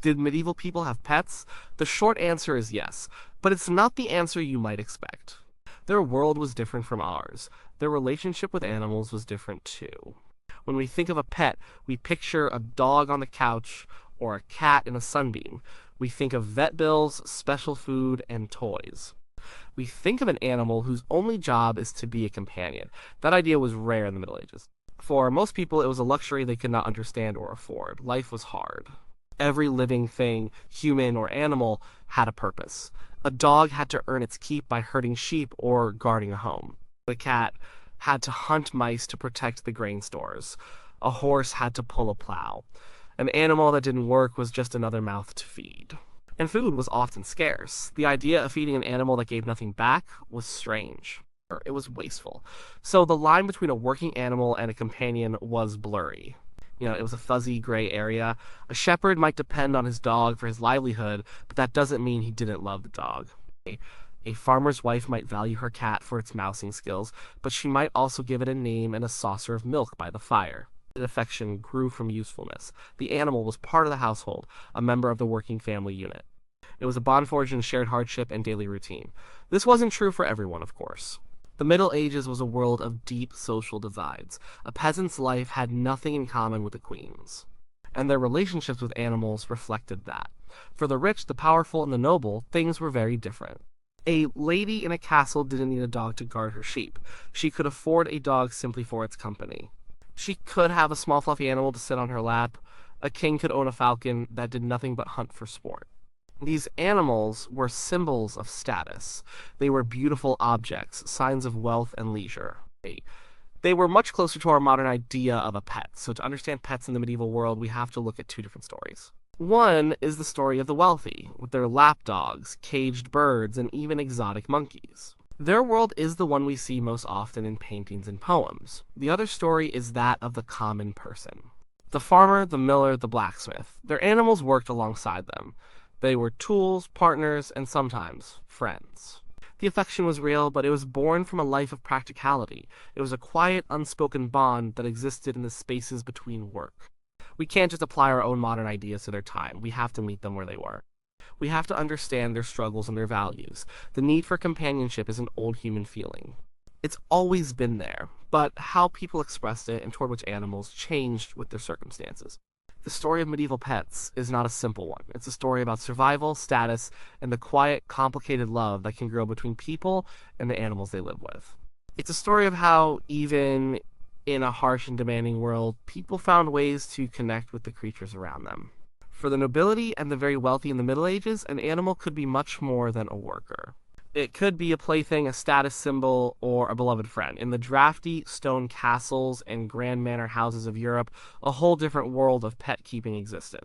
Did medieval people have pets? The short answer is yes, but it's not the answer you might expect. Their world was different from ours. Their relationship with animals was different too. When we think of a pet, we picture a dog on the couch or a cat in a sunbeam. We think of vet bills, special food, and toys. We think of an animal whose only job is to be a companion. That idea was rare in the Middle Ages. For most people, it was a luxury they could not understand or afford. Life was hard. Every living thing, human or animal, had a purpose. A dog had to earn its keep by herding sheep or guarding a home. A cat had to hunt mice to protect the grain stores. A horse had to pull a plow. An animal that didn't work was just another mouth to feed. And food was often scarce. The idea of feeding an animal that gave nothing back was strange. It was wasteful. So the line between a working animal and a companion was blurry. It was a fuzzy gray area. A shepherd might depend on his dog for his livelihood, but that doesn't mean he didn't love the dog. A farmer's wife might value her cat for its mousing skills, but she might also give it a name and a saucer of milk by the fire. Affection grew from usefulness. The animal was part of the household, a member of the working family unit. It was a bond forged in shared hardship and daily routine. This wasn't true for everyone, of course. The Middle Ages was a world of deep social divides. A peasant's life had nothing in common with a queen's, and their relationships with animals reflected that. For the rich, the powerful, and the noble, things were very different. A lady in a castle didn't need a dog to guard her sheep. She could afford a dog simply for its company. She could have a small fluffy animal to sit on her lap. A king could own a falcon that did nothing but hunt for sport. These animals were symbols of status. They were beautiful objects, signs of wealth and leisure. They were much closer to our modern idea of a pet. So to understand pets in the medieval world, we have to look at two different stories. One is the story of the wealthy, with their lapdogs, caged birds, and even exotic monkeys. Their world is the one we see most often in paintings and poems. The other story is that of the common person. The farmer, the miller, the blacksmith. Their animals worked alongside them. They were tools, partners, and sometimes friends. The affection was real, but it was born from a life of practicality. It was a quiet, unspoken bond that existed in the spaces between work. We can't just apply our own modern ideas to their time. We have to meet them where they were. We have to understand their struggles and their values. The need for companionship is an old human feeling. It's always been there, but how people expressed it and toward which animals changed with their circumstances. The story of medieval pets is not a simple one. It's a story about survival, status, and the quiet, complicated love that can grow between people and the animals they live with. It's a story of how, even in a harsh and demanding world, people found ways to connect with the creatures around them. For the nobility and the very wealthy in the Middle Ages, an animal could be much more than a worker. It could be a plaything, a status symbol, or a beloved friend. In the drafty stone castles and grand manor houses of Europe, a whole different world of pet keeping existed.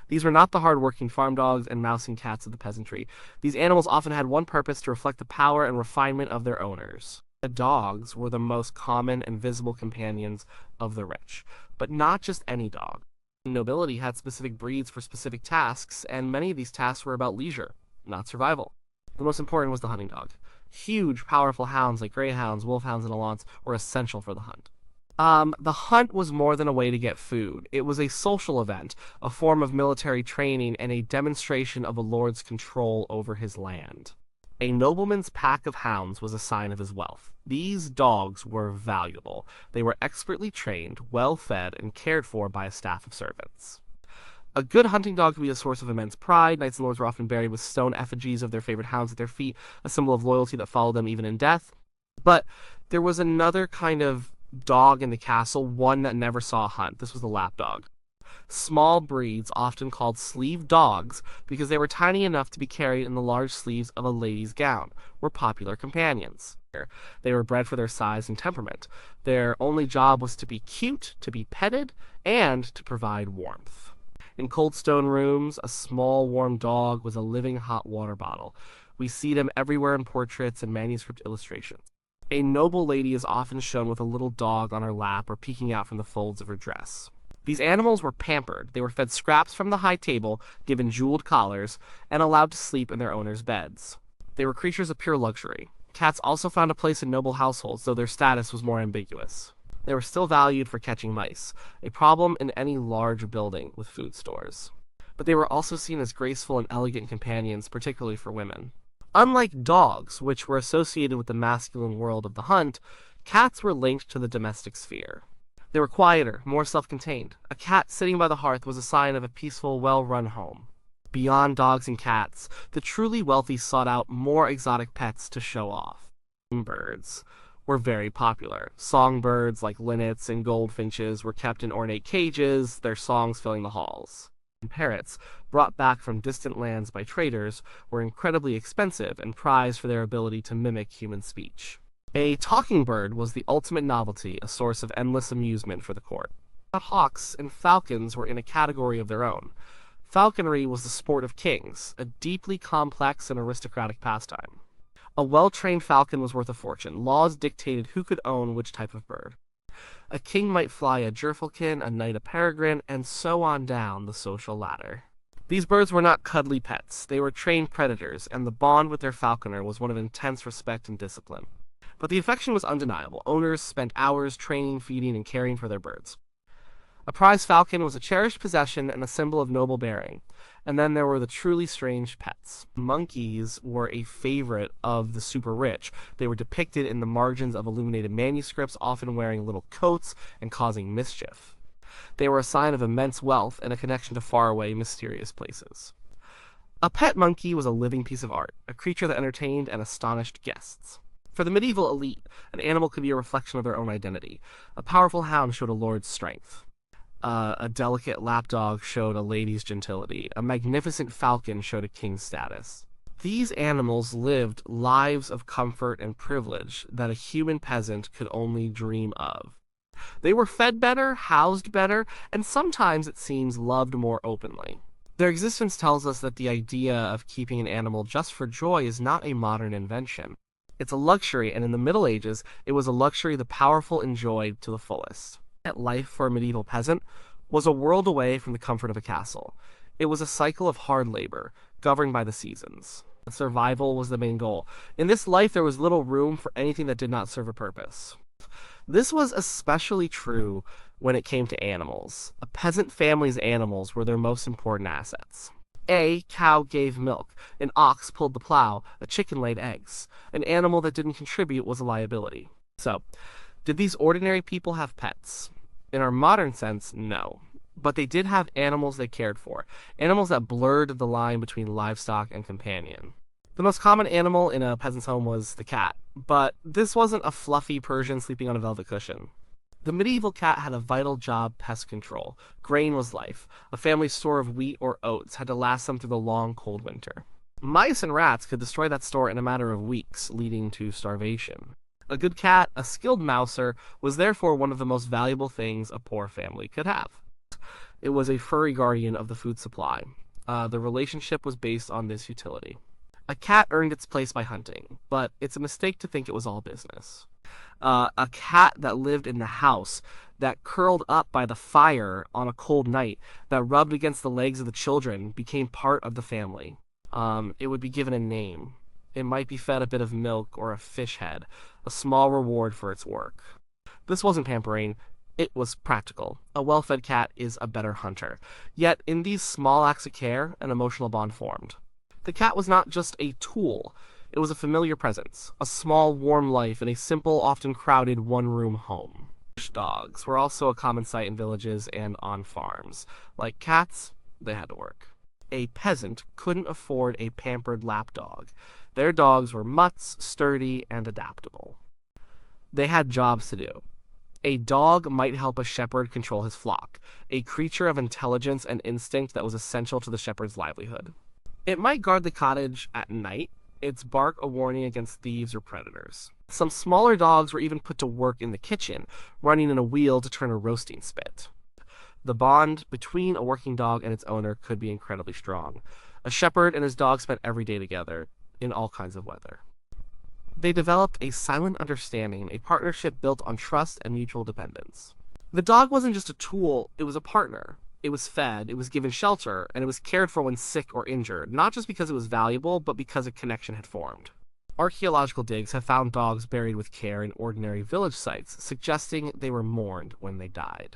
These were not the hard-working farm dogs and mousing cats of the peasantry. These animals often had one purpose: to reflect the power and refinement of their owners. The dogs were the most common and visible companions of the rich, but not just any dog. Nobility had specific breeds for specific tasks, and many of these tasks were about leisure, not survival. The most important was the hunting dog. Huge, powerful hounds like greyhounds, wolfhounds, and alans were essential for the hunt. The hunt was more than a way to get food. It was a social event, a form of military training, and a demonstration of a lord's control over his land. A nobleman's pack of hounds was a sign of his wealth. These dogs were valuable. They were expertly trained, well-fed, and cared for by a staff of servants. A good hunting dog could be a source of immense pride. Knights and lords were often buried with stone effigies of their favorite hounds at their feet, a symbol of loyalty that followed them even in death. But there was another kind of dog in the castle, one that never saw a hunt. This was the lapdog. Small breeds, often called sleeve dogs because they were tiny enough to be carried in the large sleeves of a lady's gown, were popular companions. They were bred for their size and temperament. Their only job was to be cute, to be petted, and to provide warmth. In cold stone rooms, a small warm dog was a living hot water bottle. We see them everywhere in portraits and manuscript illustrations. A noble lady is often shown with a little dog on her lap or peeking out from the folds of her dress. These animals were pampered. They were fed scraps from the high table, given jeweled collars, and allowed to sleep in their owners' beds. They were creatures of pure luxury. Cats also found a place in noble households, though their status was more ambiguous. They were still valued for catching mice, a problem in any large building with food stores. but they were also seen as graceful and elegant companions, particularly for women. Unlike dogs, which were associated with the masculine world of the hunt, cats were linked to the domestic sphere. They were quieter, more self-contained. A cat sitting by the hearth was a sign of a peaceful, well-run home. Beyond dogs and cats, the truly wealthy sought out more exotic pets to show off. Birds were very popular. Songbirds like linnets and goldfinches were kept in ornate cages, their songs filling the halls. Parrots, brought back from distant lands by traders, were incredibly expensive and prized for their ability to mimic human speech. A talking bird was the ultimate novelty, a source of endless amusement for the court. Hawks and falcons were in a category of their own. Falconry was the sport of kings, a deeply complex and aristocratic pastime. A well-trained falcon was worth a fortune. Laws dictated who could own which type of bird. A king might fly a gerfalcon, a knight a peregrine, and so on down the social ladder. These birds were not cuddly pets. They were trained predators, and the bond with their falconer was one of intense respect and discipline. But the affection was undeniable. Owners spent hours training, feeding, and caring for their birds. A prize falcon was a cherished possession and a symbol of noble bearing. And then there were the truly strange pets. Monkeys were a favorite of the super rich. They were depicted in the margins of illuminated manuscripts, often wearing little coats and causing mischief. They were a sign of immense wealth and a connection to faraway, mysterious places. A pet monkey was a living piece of art, a creature that entertained and astonished guests. For the medieval elite, an animal could be a reflection of their own identity. A powerful hound showed a lord's strength. A delicate lapdog showed a lady's gentility. A magnificent falcon showed a king's status. These animals lived lives of comfort and privilege that a human peasant could only dream of. They were fed better, housed better, and sometimes, it seems, loved more openly. Their existence tells us that the idea of keeping an animal just for joy is not a modern invention. It's a luxury, and in the Middle Ages, it was a luxury the powerful enjoyed to the fullest. Life for a medieval peasant was a world away from the comfort of a castle. It was a cycle of hard labor, governed by the seasons. Survival was the main goal. In this life, there was little room for anything that did not serve a purpose. This was especially true when it came to animals. A peasant family's animals were their most important assets. A cow gave milk, an ox pulled the plow, a chicken laid eggs. An animal that didn't contribute was a liability. So, did these ordinary people have pets? In our modern sense, no. But they did have animals they cared for, animals that blurred the line between livestock and companion. The most common animal in a peasant's home was the cat, but this wasn't a fluffy Persian sleeping on a velvet cushion. The medieval cat had a vital job: pest control. Grain was life. A family's store of wheat or oats had to last them through the long, cold winter. Mice and rats could destroy that store in a matter of weeks, leading to starvation. A good cat, a skilled mouser, was therefore one of the most valuable things a poor family could have. It was a furry guardian of the food supply. The relationship was based on this utility. A cat earned its place by hunting, but it's a mistake to think it was all business. A cat that lived in the house, that curled up by the fire on a cold night, that rubbed against the legs of the children, became part of the family. It would be given a name. It might be fed a bit of milk or a fish head, a small reward for its work. This wasn't pampering, it was practical. A well-fed cat is a better hunter. Yet, in these small acts of care, an emotional bond formed. The cat was not just a tool, it was a familiar presence, a small, warm life in a simple, often crowded, one-room home. Dogs were also a common sight in villages and on farms. Like cats, they had to work. A peasant couldn't afford a pampered lapdog. Their dogs were mutts, sturdy, and adaptable. They had jobs to do. A dog might help a shepherd control his flock, a creature of intelligence and instinct that was essential to the shepherd's livelihood. It might guard the cottage at night, its bark a warning against thieves or predators. Some smaller dogs were even put to work in the kitchen, running in a wheel to turn a roasting spit. The bond between a working dog and its owner could be incredibly strong. A shepherd and his dog spent every day together, in all kinds of weather. They developed a silent understanding, a partnership built on trust and mutual dependence. The dog wasn't just a tool, it was a partner. It was fed, it was given shelter, and it was cared for when sick or injured, not just because it was valuable, but because a connection had formed. Archaeological digs have found dogs buried with care in ordinary village sites, suggesting they were mourned when they died.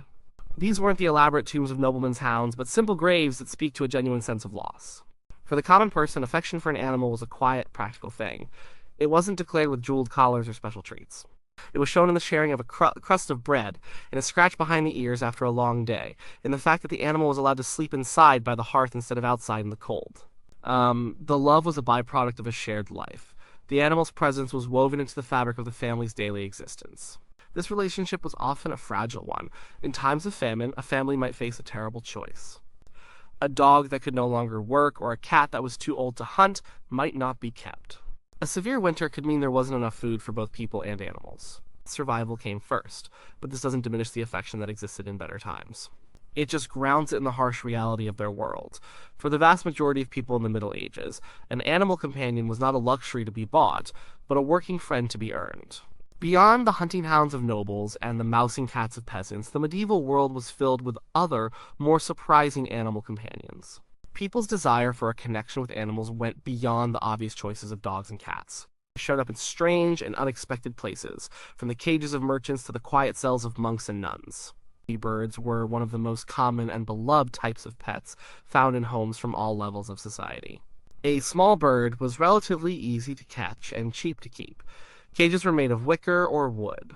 These weren't the elaborate tombs of noblemen's hounds, but simple graves that speak to a genuine sense of loss. For the common person, affection for an animal was a quiet, practical thing. It wasn't declared with jeweled collars or special treats. It was shown in the sharing of a crust of bread, in a scratch behind the ears after a long day, in the fact that the animal was allowed to sleep inside by the hearth instead of outside in the cold. The love was a byproduct of a shared life. The animal's presence was woven into the fabric of the family's daily existence. This relationship was often a fragile one. In times of famine, a family might face a terrible choice. A dog that could no longer work or a cat that was too old to hunt might not be kept. A severe winter could mean there wasn't enough food for both people and animals. Survival came first, but this doesn't diminish the affection that existed in better times. It just grounds it in the harsh reality of their world. For the vast majority of people in the Middle Ages, an animal companion was not a luxury to be bought, but a working friend to be earned. Beyond the hunting hounds of nobles and the mousing cats of peasants, the medieval world was filled with other, more surprising animal companions. People's desire for a connection with animals went beyond the obvious choices of dogs and cats. They showed up in strange and unexpected places, from the cages of merchants to the quiet cells of monks and nuns. Birds were one of the most common and beloved types of pets found in homes from all levels of society. A small bird was relatively easy to catch and cheap to keep. Cages were made of wicker or wood.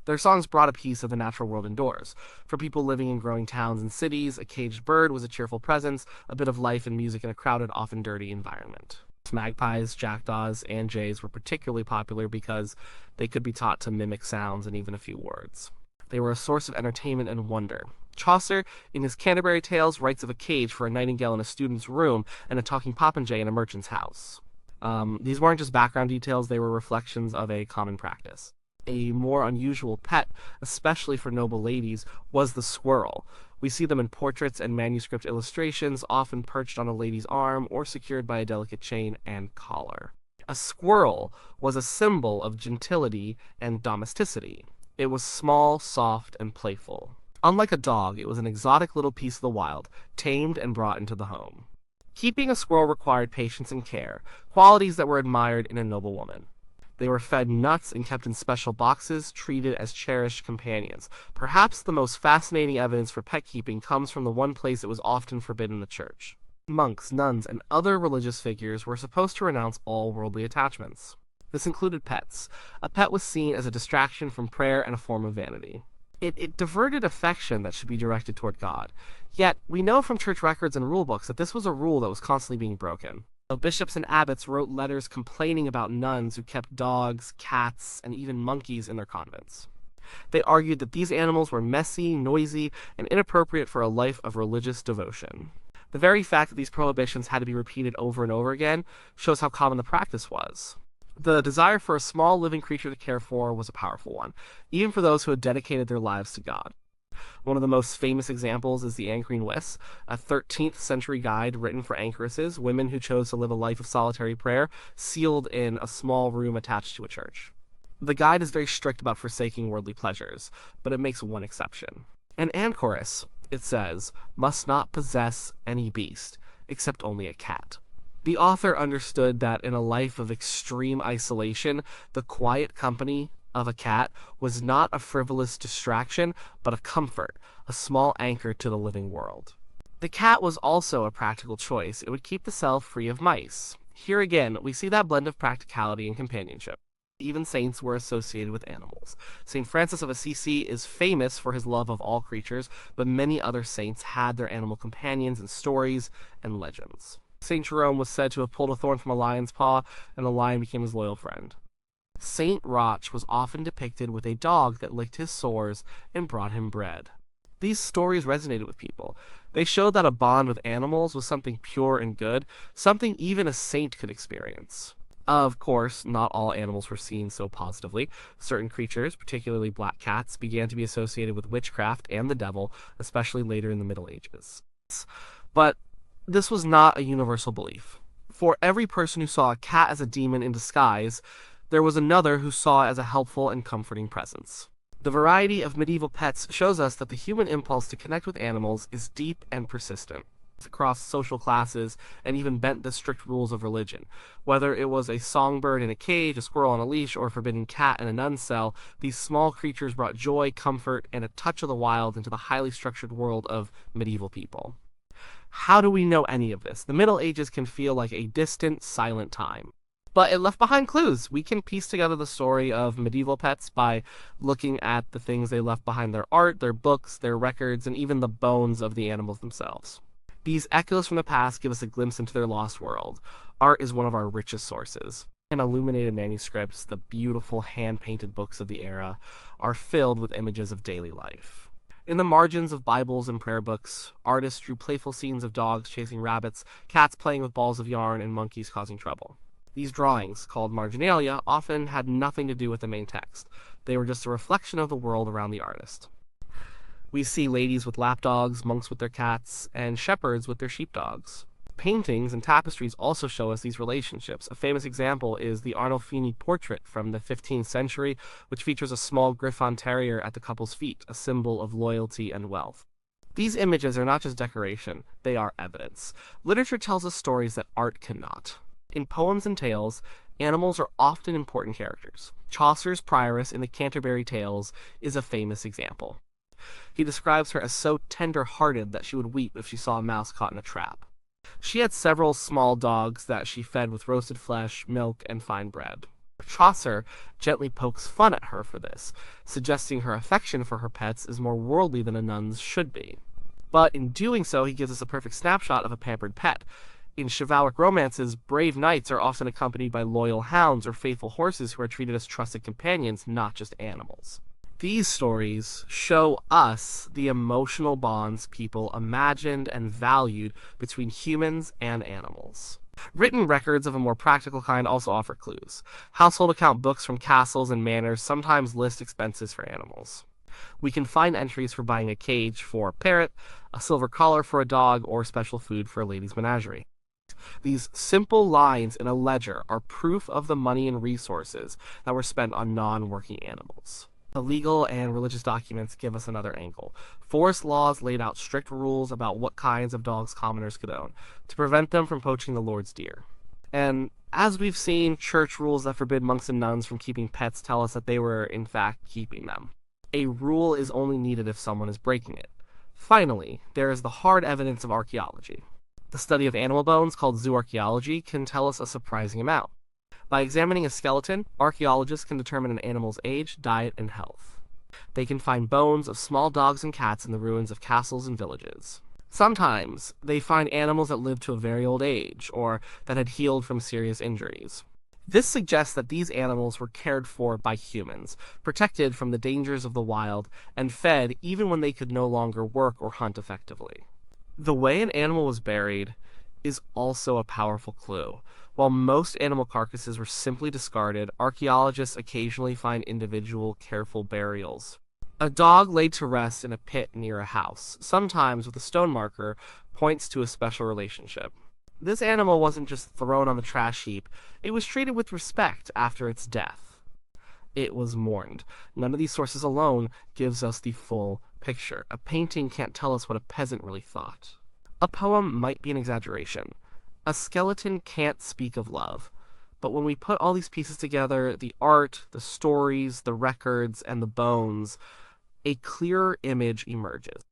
Their songs brought a piece of the natural world indoors. For people living in growing towns and cities, a caged bird was a cheerful presence, a bit of life and music in a crowded, often dirty environment. Magpies, jackdaws, and jays were particularly popular because they could be taught to mimic sounds and even a few words. They were a source of entertainment and wonder. Chaucer, in his Canterbury Tales, writes of a cage for a nightingale in a student's room and a talking popinjay in a merchant's house. These weren't just background details, they were reflections of a common practice. A more unusual pet, especially for noble ladies, was the squirrel. We see them in portraits and manuscript illustrations, often perched on a lady's arm or secured by a delicate chain and collar. A squirrel was a symbol of gentility and domesticity. It was small, soft, and playful. Unlike a dog, it was an exotic little piece of the wild, tamed and brought into the home. Keeping a squirrel required patience and care, qualities that were admired in a noble woman. They were fed nuts and kept in special boxes, treated as cherished companions. Perhaps the most fascinating evidence for pet keeping comes from the one place it was often forbidden in the church. Monks, nuns, and other religious figures were supposed to renounce all worldly attachments. This included pets. A pet was seen as a distraction from prayer and a form of vanity. It diverted affection that should be directed toward God. Yet, we know from church records and rulebooks that this was a rule that was constantly being broken. Bishops and abbots wrote letters complaining about nuns who kept dogs, cats, and even monkeys in their convents. They argued that these animals were messy, noisy, and inappropriate for a life of religious devotion. The very fact that these prohibitions had to be repeated over and over again shows how common the practice was. The desire for a small living creature to care for was a powerful one, even for those who had dedicated their lives to God. One of the most famous examples is the Anchoring Wiss, a 13th century guide written for anchoresses, women who chose to live a life of solitary prayer, sealed in a small room attached to a church. The guide is very strict about forsaking worldly pleasures, but it makes one exception. An anchoress, it says, must not possess any beast, except only a cat. The author understood that in a life of extreme isolation, the quiet company of a cat was not a frivolous distraction, but a comfort, a small anchor to the living world. The cat was also a practical choice. It would keep the cell free of mice. Here again, we see that blend of practicality and companionship. Even saints were associated with animals. St. Francis of Assisi is famous for his love of all creatures, but many other saints had their animal companions in stories and legends. St. Jerome was said to have pulled a thorn from a lion's paw, and the lion became his loyal friend. St. Roch was often depicted with a dog that licked his sores and brought him bread. These stories resonated with people. They showed that a bond with animals was something pure and good, something even a saint could experience. Of course, not all animals were seen so positively. Certain creatures, particularly black cats, began to be associated with witchcraft and the devil, especially later in the Middle Ages. But this was not a universal belief. For every person who saw a cat as a demon in disguise, there was another who saw it as a helpful and comforting presence. The variety of medieval pets shows us that the human impulse to connect with animals is deep and persistent. across social classes and even bent the strict rules of religion. Whether it was a songbird in a cage, a squirrel on a leash, or a forbidden cat in a nun's cell, these small creatures brought joy, comfort, and a touch of the wild into the highly structured world of medieval people. How do we know any of this? The Middle Ages can feel like a distant, silent time. But it left behind clues. We can piece together the story of medieval pets by looking at the things they left behind: their art, their books, their records, and even the bones of the animals themselves. These echoes from the past give us a glimpse into their lost world. Art is one of our richest sources. And illuminated manuscripts, the beautiful hand-painted books of the era, are filled with images of daily life. In the margins of Bibles and prayer books, artists drew playful scenes of dogs chasing rabbits, cats playing with balls of yarn, and monkeys causing trouble. These drawings, called marginalia, often had nothing to do with the main text. They were just a reflection of the world around the artist. We see ladies with lapdogs, monks with their cats, and shepherds with their sheepdogs. Paintings and tapestries also show us these relationships. A famous example is the Arnolfini portrait from the 15th century, which features a small Griffon terrier at the couple's feet, a symbol of loyalty and wealth. These images are not just decoration, they are evidence. Literature tells us stories that art cannot. In poems and tales, animals are often important characters. Chaucer's Prioress in the Canterbury Tales is a famous example. He describes her as so tender-hearted that she would weep if she saw a mouse caught in a trap. She had several small dogs that she fed with roasted flesh, milk, and fine bread. Chaucer gently pokes fun at her for this, suggesting her affection for her pets is more worldly than a nun's should be. But in doing so, he gives us a perfect snapshot of a pampered pet. In chivalric romances, brave knights are often accompanied by loyal hounds or faithful horses who are treated as trusted companions, not just animals. These stories show us the emotional bonds people imagined and valued between humans and animals. Written records of a more practical kind also offer clues. Household account books from castles and manors sometimes list expenses for animals. We can find entries for buying a cage for a parrot, a silver collar for a dog, or special food for a lady's menagerie. These simple lines in a ledger are proof of the money and resources that were spent on non-working animals. The legal and religious documents give us another angle. Forest laws laid out strict rules about what kinds of dogs commoners could own, to prevent them from poaching the Lord's deer. And as we've seen, church rules that forbid monks and nuns from keeping pets tell us that they were, in fact, keeping them. A rule is only needed if someone is breaking it. Finally, there is the hard evidence of archaeology. The study of animal bones, called zooarchaeology, can tell us a surprising amount. By examining a skeleton, archaeologists can determine an animal's age, diet, and health. They can find bones of small dogs and cats in the ruins of castles and villages. Sometimes, they find animals that lived to a very old age, or that had healed from serious injuries. This suggests that these animals were cared for by humans, protected from the dangers of the wild, and fed even when they could no longer work or hunt effectively. The way an animal was buried is also a powerful clue. While most animal carcasses were simply discarded, archaeologists occasionally find individual, careful burials. A dog laid to rest in a pit near a house, sometimes with a stone marker, points to a special relationship. This animal wasn't just thrown on the trash heap, it was treated with respect after its death. It was mourned. None of these sources alone gives us the full picture. A painting can't tell us what a peasant really thought. A poem might be an exaggeration. A skeleton can't speak of love. But when we put all these pieces together, the art, the stories, the records, and the bones, a clearer image emerges.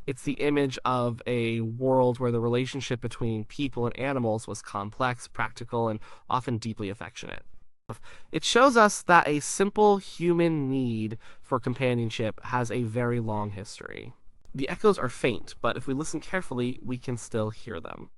It's the image of a world where the relationship between people and animals was complex, practical, and often deeply affectionate. It shows us that a simple human need for companionship has a very long history. The echoes are faint, but if we listen carefully, we can still hear them.